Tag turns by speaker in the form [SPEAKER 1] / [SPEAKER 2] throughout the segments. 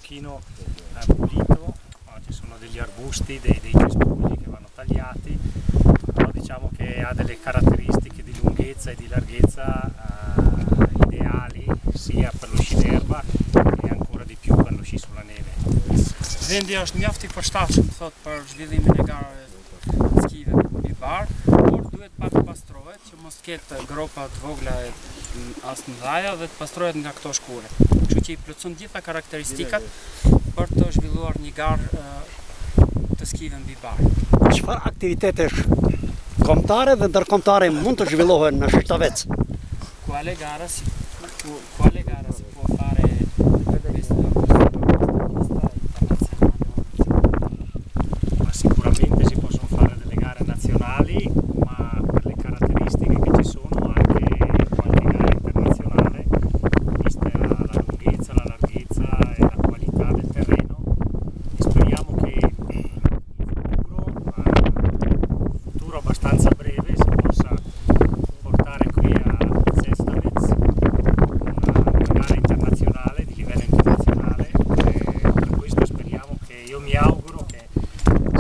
[SPEAKER 1] pochino pulito, ci sono degli arbusti, dei cespugli che vanno tagliati, però diciamo che ha delle caratteristiche di lunghezza e di larghezza ideali sia per lo sci d'erba e ancora di più per lo sci sulla neve.
[SPEAKER 2] Vendi është mjaft I përshtatshëm thot për zhvillimin e garave skive mbi bar, por duhet pak pastrohet që mos ketë gropa të vogla as të mëdha dhe të pastrohet nga këto shkure. Kështu që I plotson gjitha karakteristikat për të zhvilluar një garë të skive mbi bar.
[SPEAKER 3] Çfarë aktivitetesh kombëtare dhe ndërkombëtare mund të zhvillohen në Shishtavec?
[SPEAKER 2] Quale gara si può fare
[SPEAKER 1] Sicuramente si possono fare delle gare nazionali, ma per le caratteristiche che ci sono anche qualche gara internazionale, vista la lunghezza, la larghezza e la qualità del terreno, e speriamo che in futuro abbastanza breve si possa portare qui a Seštovec una gara internazionale di livello internazionale, e per questo speriamo che, io mi auguro che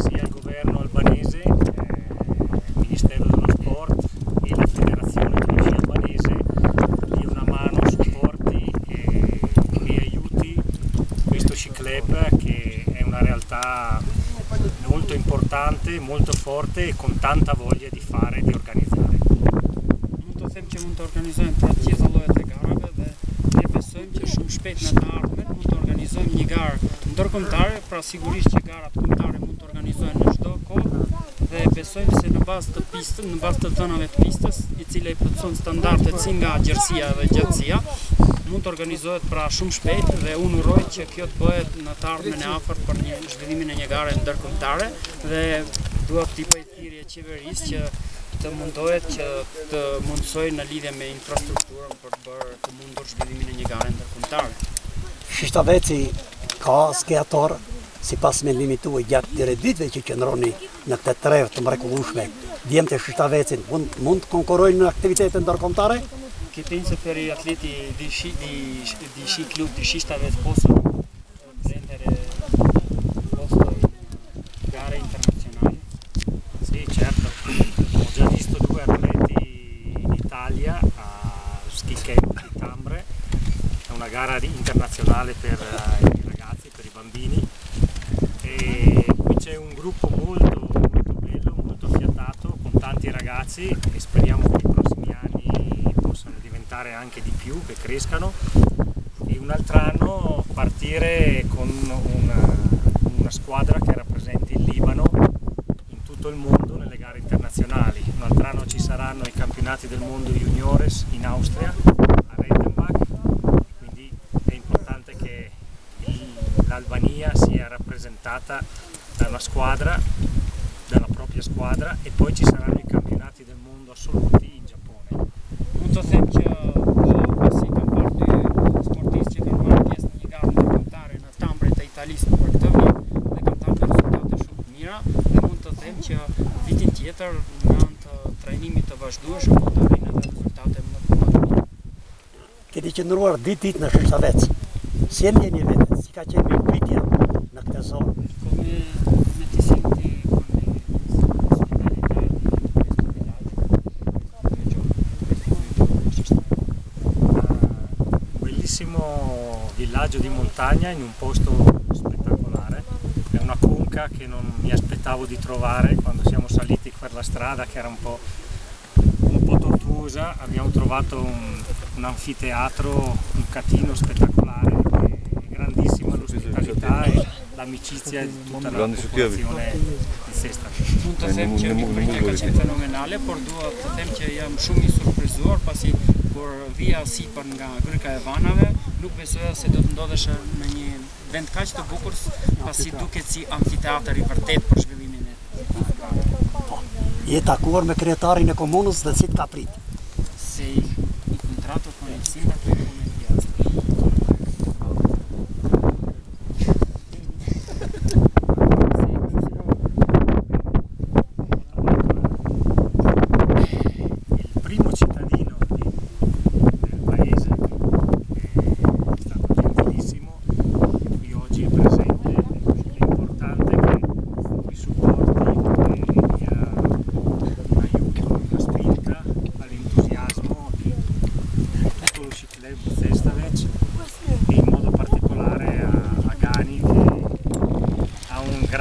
[SPEAKER 1] sia il governo albanese, il Ministero dello Sport e la Federazione dello Sci albanese dia una mano, supporti e aiuti questo sci club, che è una realtà molto importante, molto forte e con tanta voglia di fare e di organizzare.
[SPEAKER 2] Mund të them që mund të organizojmë pra të gjitha llojet e garave dhe ne besojmë që shumë shpejt në të ardhmen mund të organizojmë një garë ndërkombëtare, pra sigurisht që garat kombëtare mund të organizohen në çdo kohë dhe besojmë se në bazë të pistës, në bazë të dhënave të pistës, I cila I plotson standardet si nga gjerësia dhe gjatësia, mund të organizohet pra shumë shpejt dhe unë uroj që kjo të bëhet në të ardhmen e afërt për një zhvillimin e një gare ndërkombëtare dhe dua t'i bëj thirrje qeverisë që të mundohet që të mundsoj në lidhje me infrastrukturën për të bërë të mundur zhvillimin e një gare ndërkombëtare.
[SPEAKER 3] Shishtaveci ka skiator sipas mendimit tuaj gjatë këtyre ditëve që qëndroni në këtë trevë të mrekullueshme. Djemtë e Shishtavecit mund të konkurrojnë në aktivitete ndërkombëtare?
[SPEAKER 2] Che penso per gli atleti di sci club di Shishtavec possono prendere posto in gare internazionali?
[SPEAKER 1] Sì, certo, ho già visto 2 atleti in Italia a Ski Camp di Tambre, è una gara internazionale per I ragazzi, per I bambini, e qui c'è un gruppo molto bello, molto affiatato, con tanti ragazzi, e speriamo che nei prossimi anni possano diventare anche di più, che crescano, e un altro anno partire con una squadra che rappresenti il Libano in tutto il mondo nelle gare internazionali. Un altro anno ci saranno I campionati del mondo juniores in Austria, a Reichenbach, quindi è importante che l'Albania sia rappresentata da una squadra, dalla propria squadra, e poi ci saranno I campionati del mondo assoluti in Giappone.
[SPEAKER 2] Mund të them që pasi kam parë 2 sportistë që kanë marrë pjesë në një garë ndërkombëtare në Tambre të Italisë për këtë vit dhe kanë dalë me rezultate shumë të mira, dhe mund të them që vitin tjetër në anë të trajnimit të vazhdueshëm mund të arrijnë edhe rezultate më të mira.
[SPEAKER 3] Keni qëndruar ditë në Shishtavec. Si e ndjeni vetë? Si ka qenë mirëpritja në këtë zonë?
[SPEAKER 2] Come ti senti con l'ospitalità di questo villaggio?
[SPEAKER 1] Bellissimo villaggio di montagna in un posto spettacolare, è una conca che non mi aspettavo di trovare quando siamo saliti per la strada, che era un po' tortuosa. Abbiamo trovato un anfiteatro, un catino spettacolare, e grandissima l'ospitalità e l'amicizia di tutta la popolazione di Seštovec.
[SPEAKER 2] Mund të them që mirëpritja ka qenë fenomenale, por dua të them që jam shumë I surprizuar pasi kur vija sipër nga Gryka e Vanave, nuk besoja se do të ndodhesh në një vend kaq të bukur, pasi duket si amfiteatër I vërtet për zhvillimin e
[SPEAKER 3] Je takuar me kryetarin e komunës dhe si të ka prit?
[SPEAKER 2] Se I incontrato con il sindaco e con il piazza.
[SPEAKER 1] Il primo cittadino del paese è stato gentilissimo, qui oggi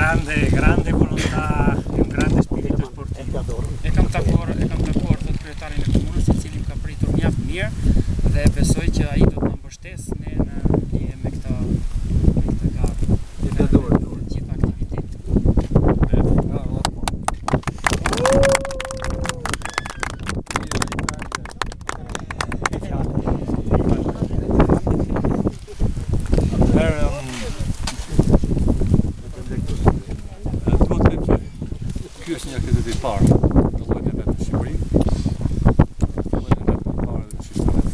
[SPEAKER 1] grande volontà e un grande spirito sportivo.
[SPEAKER 2] E kam takuar thot kryetarin e komunës, i cili më ka pritur mjaft mirë dhe besoj që ai do të na mbështesë ne në lidhje me këtë garë. Gjithë aktivitetin.
[SPEAKER 4] Ky është një aktivitet i parë në llojin e vet në Shqipëri. Llojin e vet i parë në Shqipëri.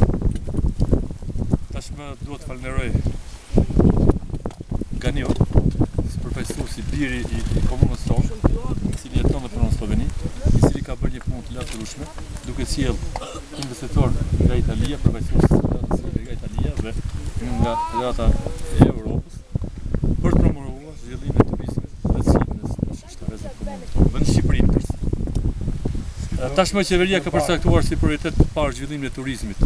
[SPEAKER 4] Tashmë duhet të falenderoj Ganiu, përfaqësuesi biri i komunës tonë, i cili jeton dhe punon në Sloveni, i cili ka bërë një punë të lartërueshme, duke sjellë investitor nga Italia, përfaqësues nga Italia dhe nga Federata e Europës për të promovuar zhvillimin e turizmit dhe sjelljes në Shqipëri dhe në Shqipërinë tërësisht. Tashmë qeveria ka përcaktuar si prioritet të parë zhvillimin e turizmit në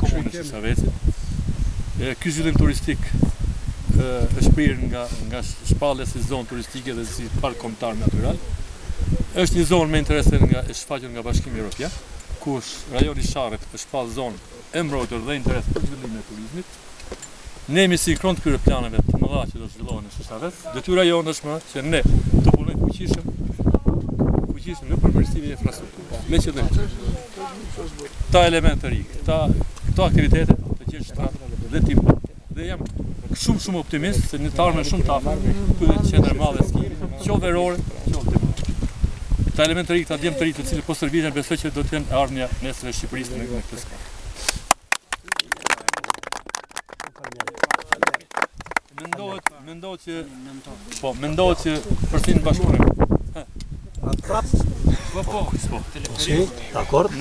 [SPEAKER 4] komunën e Shishavecit. Ky zhvillim turistik është prirë nga shpallja si zonë turistike dhe si park kombëtar natyral. Është një zonë me interese e shfaqur nga Bashkimi Evropian, ku rajoni Sharrit është shpallë zonë e mbrojtur dhe interes për zhvillimin e turizmit. Ne jemi sinkron të këtyre planeve të mëdha që do të zhvillohen në Shishavec. Detyra jonë është që ne të punojmë fuqishëm në përmirësimin e infrastrukturës. Me qëllim ta elemente të ri, këto aktivitete të gjithë dhe tim. Dhe jam shumë optimist se në të ardhmen shumë të afërt këto qendra madhe ski, qoftë verore, qoftë temporale. Ta elemente të ri, ta djem të ri të cilët po serviten, besoj që do të jenë ardhmja nesër e Shqipërisë në këtë skaj. Mendohet që përsin bashkëpunim.
[SPEAKER 3] Sì, d'accordo.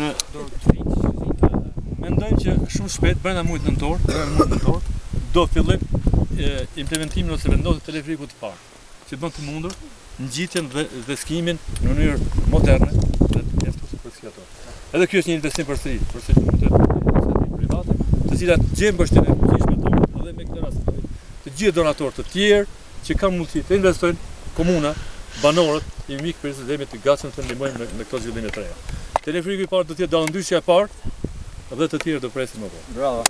[SPEAKER 4] Mendojmë që shumë shpejt, brenda muajit nëntor, do fillojmë implementimin ose vendoset teleferiku të parë, që bën të mundur ngjitjen dhe skimin në mënyrë moderne dhe mjaftuese për skiatorë. Edhe ky është një investim përsëri iniciativë private, të cilat gjejnë mbështetje të fuqishme tonë dhe me këtë rast të gjithë donatorët të tjerë që kanë mundësi të investojnë, komuna, banorët, jemi mikë për dhe jemi të gatshëm të ndihmojmë me këto zhvillime të reja. Teleferiku i parë do të jetë dallëndysja e parë dhe të tjerë do presim më vonë.
[SPEAKER 2] Bravo.